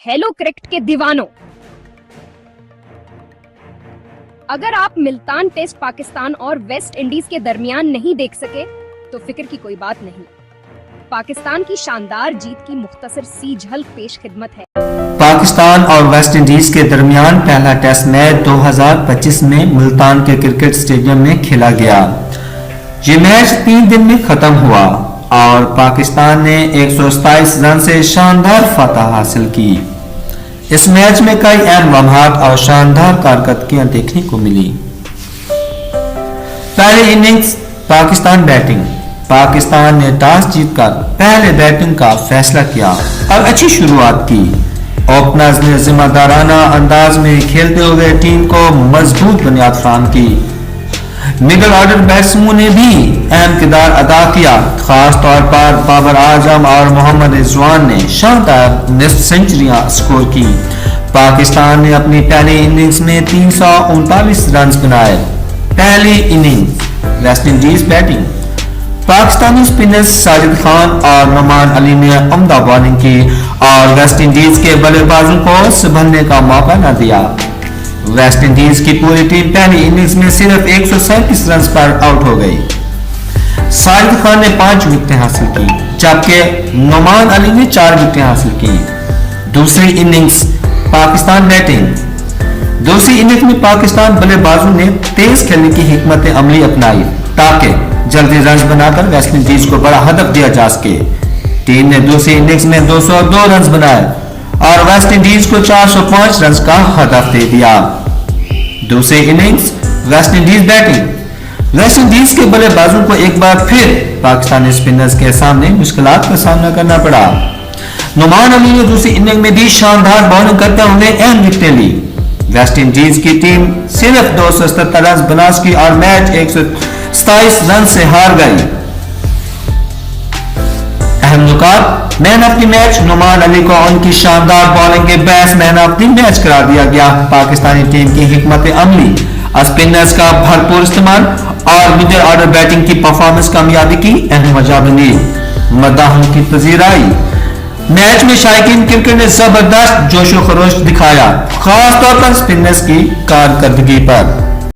Hello cricket के दीवानों, अगर आप मुल्तान टेस्ट पाकिस्तान और वेस्ट इंडीज के दरमियान नहीं देख सके तो फिक्र की कोई बात नहीं। पाकिस्तान की शानदार जीत की मुख्तसर सी झलक पेश खिदमत है। पाकिस्तान और वेस्ट इंडीज के दरमियान पहला टेस्ट मैच 2025 में मुल्तान के क्रिकेट स्टेडियम में खेला गया। ये मैच 3 दिन में खत्म हुआ और पाकिस्तान ने 127 रन से शानदार फतह हासिल की। इस मैच में कई अहम लम्हात और शानदार कारकर्दगियां देखने को मिली। पहली इनिंग्स पाकिस्तान बैटिंग। पाकिस्तान ने टॉस जीतकर पहले बैटिंग का फैसला किया और अच्छी शुरुआत की। ओपनर्स ने जिम्मेदाराना अंदाज में खेलते हुए टीम को मजबूत बुनियाद फराहम की। मिडिल ऑर्डर बैट्समैनों ने भी अहम किरदार अदा किया। खास तौर पर बाबर आजम और मोहम्मद रिजवान ने शानदार निस्फ सेंचुरियां स्कोर की। पाकिस्तान ने अपनी पहली इनिंग्स में 339 रन बनाए। पहली innings West Indies batting. Pakistani spinners Sajid Khan और नुमान अली ने उम्दा बॉलिंग की और वेस्ट इंडीज के बल्लेबाजों को संभलने का मौका न दिया। वेस्ट इंडीज की पूरी टीम पहली इनिंग्स में सिर्फ 137 रन पर आउट हो गई। साजिद खान ने 5 विकेटें हासिल की जबकि नुमान अली ने 4 विकेटें हासिल की। दूसरी इनिंग्स पाकिस्तान बैटिंग। दूसरी इनिंग्स में पाकिस्तान बल्लेबाजों ने तेज खेलने की हिकमत अमली अपनाई ताकि जल्दी रन बनाकर वेस्ट इंडीज को बड़ा हदफ दिया जा सके। टीम ने दूसरी इनिंग्स में 202 रन बनाए और वेस्ट इंडीज को 405 रन का हदफ दे दिया। दूसरी innings West Indies batting. West Indies के बल्लेबाजों को एक बार फिर पाकिस्तानी स्पिनर्स के सामने मुश्किलात का सामना करना पड़ा। नुमान अली ने दूसरी इनिंग में भी शानदार बॉलिंग करते हुए अहम विकेटें ली। वेस्ट इंडीज की टीम सिर्फ 277 रन बना सकी और मैच 127 रन से हार गई। अहम नुकात man of the match Noman Ali को उनकी शानदार बॉलिंग के best man of the match करार दिया गया। पाकिस्तानी टीम की हिकमत अमली, स्पिनर्स का भरपूर इस्तेमाल और मिडिल ऑर्डर बैटिंग की परफॉर्मेंस कामयाबी की अहम वजह बनी। मदाहों की पजीराई। मैच में शायकीन क्रिकेट ने जबरदस्त जोशो खरोश दिखाया, खास तौर पर स्पिनर्स की कारकर्दगी पर।